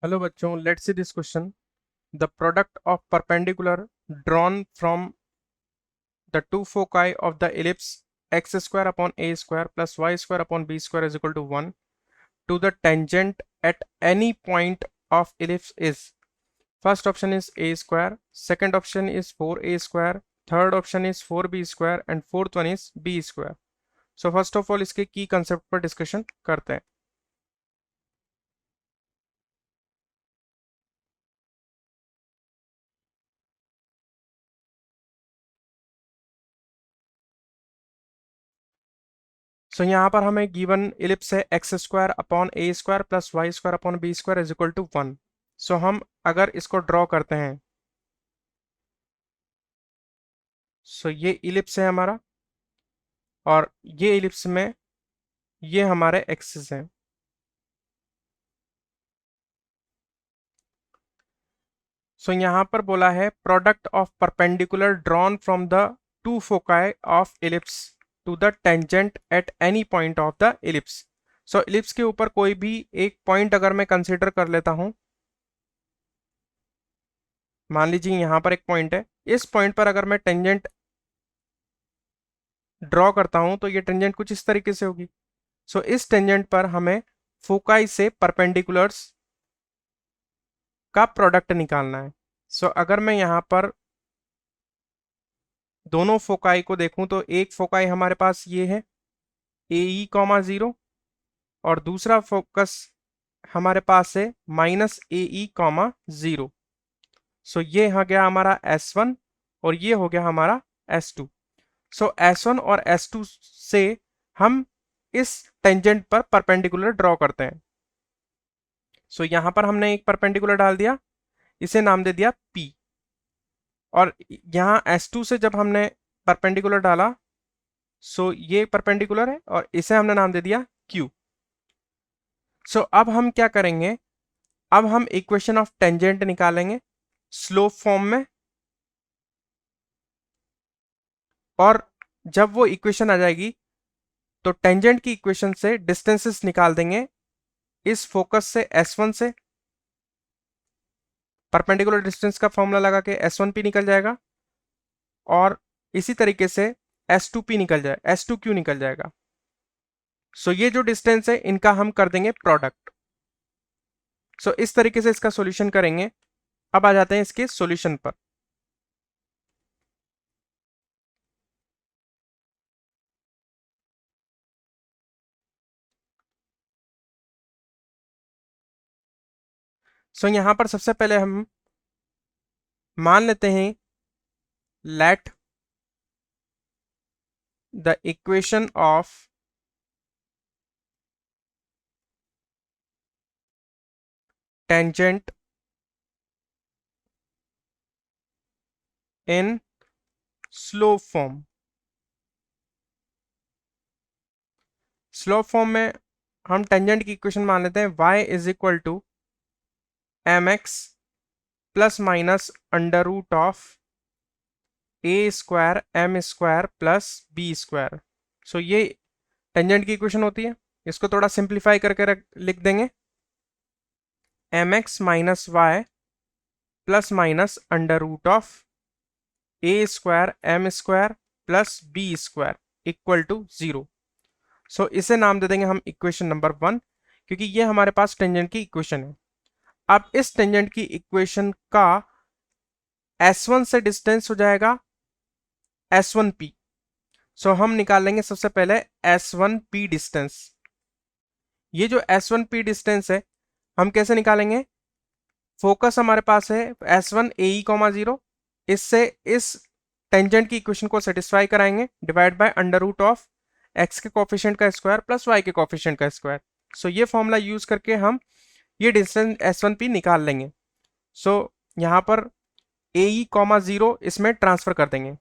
Hello बच्चों, let's see this question. The product of perpendicular drawn from the two foci of the ellipse x square upon a square plus y square upon b square is equal to 1 to the tangent at any point of ellipse is. First option is a square, second option is 4a square, third option is 4b square and fourth one is b square. So first of all इसके की concept पर discussion करते हैं। सो यहाँ पर हमें given ellipse है x square upon a square plus y square upon b square is equal to 1। So हम अगर इसको ड्रॉ करते हैं, सो ये इलिप्स है हमारा और ये इलिप्स में ये हमारे एक्सिस हैं। सो यहाँ पर बोला है product of perpendicular drawn from the two foci of ellipse to the tangent at any point of the ellipse. So ellipse के ऊपर कोई भी एक पॉइंट अगर मैं कंसिडर कर लेता हूं, मान लीजिए यहाँ पर एक पॉइंट है, इस पॉइंट पर अगर मैं टेंजेंट ड्रॉ करता हूं तो ये टेंजेंट कुछ इस तरीके से होगी। सो इस टेंजेंट पर हमें फोकाई से परपेंडिकुलर्स का प्रोडक्ट निकालना है। सो अगर मैं यहां पर दोनों फोकाई को देखूं तो एक फोकाई हमारे पास ये है ए ई कॉमा 0 और दूसरा फोकस हमारे पास है माइनस ए ई कॉमा 0। सो ये हो गया हमारा S1 और ये हो गया हमारा S2। सो S1 और S2 से हम इस टेंजेंट पर परपेंडिकुलर ड्रॉ करते हैं। सो यहां पर हमने एक परपेंडिकुलर डाल दिया, इसे नाम दे दिया P, और यहाँ S2 से जब हमने परपेंडिकुलर डाला, सो ये परपेंडिकुलर है और इसे हमने नाम दे दिया Q। सो अब हम क्या करेंगे, अब हम इक्वेशन ऑफ टेंजेंट निकालेंगे स्लोप फॉर्म में, और जब वो इक्वेशन आ जाएगी तो टेंजेंट की इक्वेशन से डिस्टेंसेस निकाल देंगे इस फोकस से S1 से। परपेंडिकुलर डिस्टेंस का फॉर्मूला लगा के S1P निकल जाएगा और इसी तरीके से S2P निकल जाए, S2Q निकल जाएगा। सो ये जो डिस्टेंस है इनका हम कर देंगे प्रोडक्ट। सो इस तरीके से इसका सॉल्यूशन करेंगे। अब आ जाते हैं इसके सॉल्यूशन पर। सो यहां पर सबसे पहले हम मान लेते हैं let the equation of tangent in slope form. Slope form में हम टेंजेंट की इक्वेशन मान लेते हैं y is equal to M X plus minus under root of A square M square plus B square. So ये tangent की equation होती है। इसको थोड़ा सिंप्लीफाई करके लिख देंगे m x minus y plus minus under root of A square M square plus B square equal to 0। So इसे नाम दे देंगे हम इक्वेशन नंबर 1, क्योंकि ये हमारे पास टेंजेंट की इक्वेशन है। अब इस टेंजेंट की इक्वेशन का S1 से डिस्टेंस हो जाएगा S1P। सो हम निकाल लेंगे सबसे पहले S1P डिस्टेंस। ये जो S1P डिस्टेंस है हम कैसे निकालेंगे, फोकस हमारे पास है S1 AE कॉमा 0, इससे इस टेंजेंट की इक्वेशन को सेटिस्फाई कराएंगे, divide by under root of x के कोफिशिएंट का स्क्वायर प्लस y के कोफिशिएंट का स्क्वायर। सो ये फॉर्मूला यूज करके हम ये डिस्टेंस S1P निकाल लेंगे। सो यहाँ पर AE कॉमा 0 इसमें ट्रांसफर कर देंगे,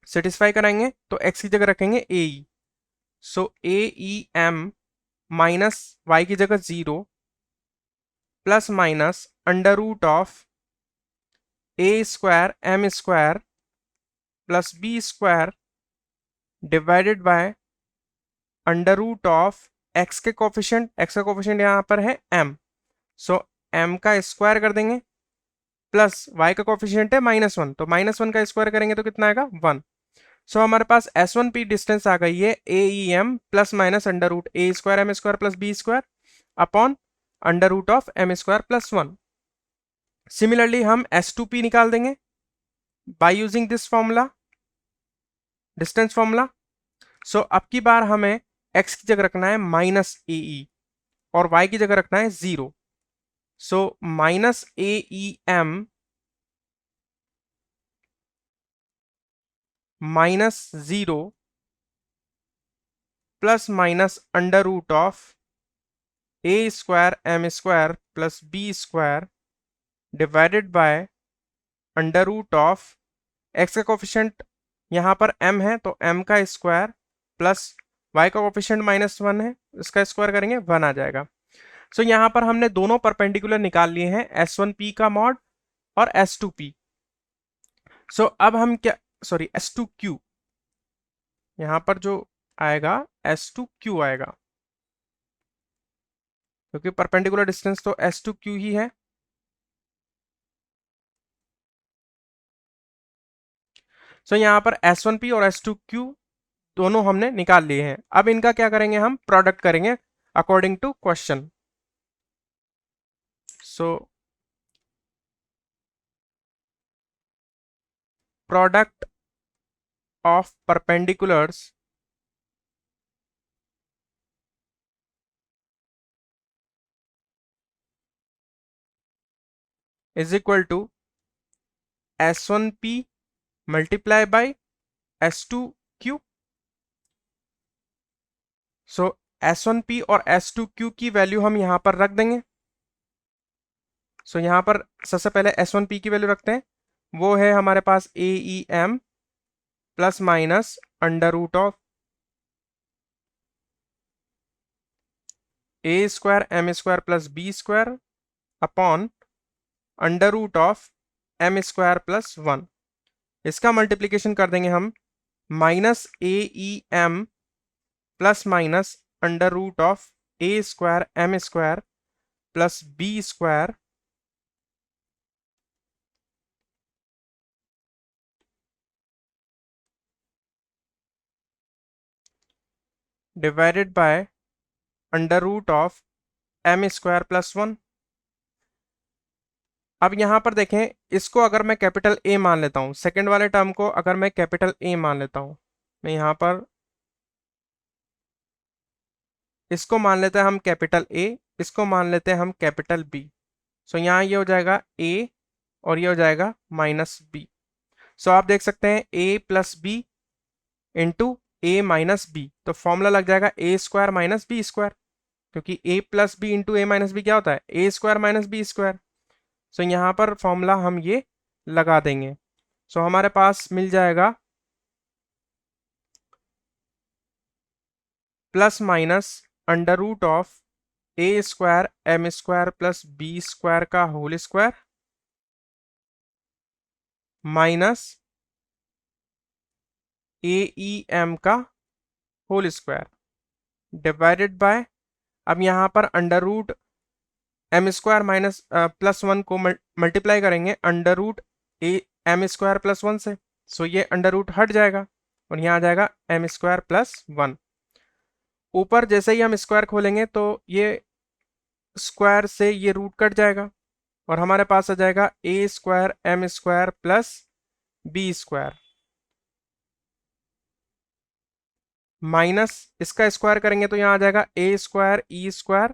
सेटिस्फाई कराएंगे तो x की जगह रखेंगे AE। So AEM minus y की जगह 0 plus minus under root of A square M square plus B square divided by under root of x का कोफिशिएंट यहाँ पर है m। सो m का स्क्वायर कर देंगे प्लस y का कोफिशिएंट है -1, तो -1 का स्क्वायर करेंगे तो कितना आएगा 1। सो हमारे पास S1P डिस्टेंस आ गई है AEM plus minus under root A square M square plus B square upon under root of M square plus 1। Similarly हम S2P निकाल देंगे by using this formula, distance formula. So अब की बार हमें x की जगह रखना है -AE और y की जगह रखना है 0। So -AEM -0 plus minus under root of A square M square plus B square divided by under root of x का कोफिशिएंट यहाँ पर m है तो m का स्क्वायर प्लस y का कोफिशिएंट -1 है, इसका स्क्वायर करेंगे 1 आ जाएगा। सो यहाँ पर हमने दोनों परपेंडिकुलर निकाल लिए हैं, S1P का मॉड और S2P। सो अब हम क्या, सॉरी S2Q, यहाँ पर जो आएगा S2Q आएगा क्योंकि परपेंडिकुलर डिस्टेंस तो S2Q ही है। सो यहाँ पर S1P और S2Q दोनों हमने निकाल लिए हैं। अब इनका क्या करेंगे, हम प्रोडक्ट करेंगे according to question. So product of perpendiculars is equal to S1P multiply by S2Q। So S1P और S2Q की वैल्यू हम यहां पर रख देंगे। सो यहां पर सबसे पहले S1P की वैल्यू रखते हैं, वो है हमारे पास AEM plus minus under root of A square M square plus B square upon under root of M square plus 1। इसका मल्टीप्लीकेशन कर देंगे हम -AEM plus minus under root of A square M square plus B square divided by under root of M square plus 1। अब यहां पर देखें, इसको अगर मैं कैपिटल ए मान लेता हूं, सेकंड वाले टर्म को अगर मैं कैपिटल ए मान लेता हूं, मैं यहां पर इसको मान लेते हैं हम कैपिटल ए, इसको मान लेते हैं हम कैपिटल बी। सो यहाँ ये हो जाएगा ए और ये हो जाएगा -b। सो आप देख सकते हैं a plus b into a minus b, तो फॉर्मूला लग जाएगा ए स्क्वायर माइनस बी स्क्वायर, क्योंकि a plus b into a minus b क्या होता है, a square minus b square. So यहाँ पर फॉर्मूला हम ये लगा देंगे। सो हमारे पास मिल जाएगा plus minus under root of A square M square plus B square का होल स्क्वायर माइनस AEM का होल स्क्वायर डिवाइडेड बाय, अब यहाँ पर under root m square minus plus 1 को मल्टीप्लाई करेंगे under root a m square plus 1 से। सो ये under root हट जाएगा और यहाँ आ जाएगा एम स्क्वायर प्लस 1। ऊपर जैसे ही हम स्क्वायर खोलेंगे तो ये स्क्वायर से ये रूट कट जाएगा और हमारे पास आ जाएगा ए square M square plus B square minus इसका स्क्वायर करेंगे तो यहाँ आ जाएगा ए square E square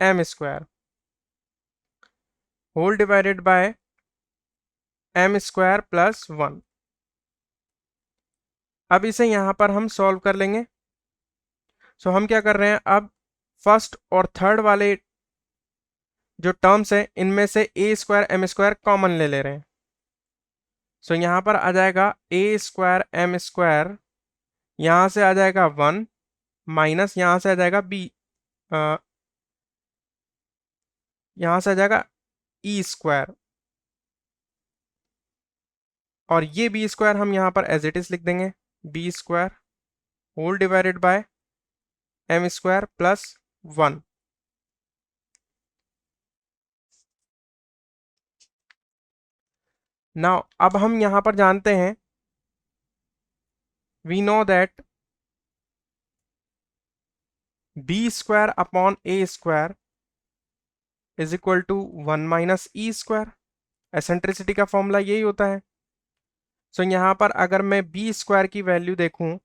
M square whole divided by M square plus 1। अब इसे यहां पर हम सॉल्व कर लेंगे। सो हम क्या कर रहे हैं, अब फर्स्ट और थर्ड वाले जो टर्म्स हैं इनमें से ए स्क्वायर एम स्क्वायर कॉमन ले ले रहे हैं। सो यहां पर आ जाएगा ए स्क्वायर एम स्क्वायर, यहां से आ जाएगा 1 माइनस यहां से आ जाएगा बी, यहां से आ जाएगा ई स्क्वायर और ये बी स्क्वायर हम यहां पर एज इट इज लिख देंगे, b square whole divided by M square plus 1। Now अब हम यहां पर जानते हैं, we know that b square upon a square is equal to 1 - e²। Eccentricity का फॉर्मूला यही होता है। सो यहां पर अगर मैं बी स्क्वायर की वैल्यू देखूं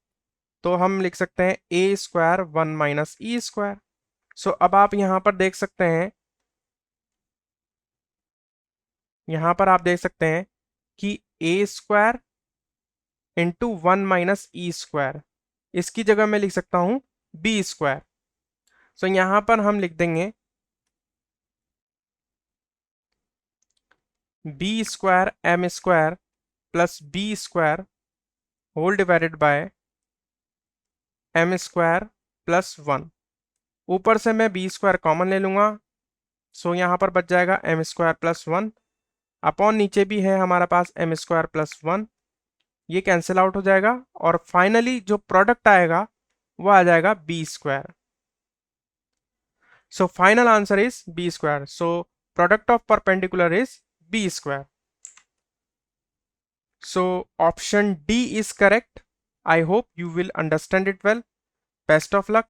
तो हम लिख सकते हैं ए स्क्वायर 1 - e²। सो अब आप यहां पर देख सकते हैं, यहां पर आप देख सकते हैं कि ए स्क्वायर इंटू 1 - e², इसकी जगह मैं लिख सकता हूं बी स्क्वायर। सो यहां पर हम लिख देंगे b square M square plus B square whole divided by M square plus 1। ऊपर से मैं बी स्क्वायर कॉमन ले लूंगा, सो यहां पर बच जाएगा एम स्क्वायर प्लस 1 अपॉन नीचे भी है हमारे पास एम स्क्वायर प्लस 1, ये कैंसिल आउट हो जाएगा और फाइनली जो प्रोडक्ट आएगा वो आ जाएगा b square. So final answer is b square. So product of perpendicular is b square. So option D is correct. I hope you will understand it well. Best of luck.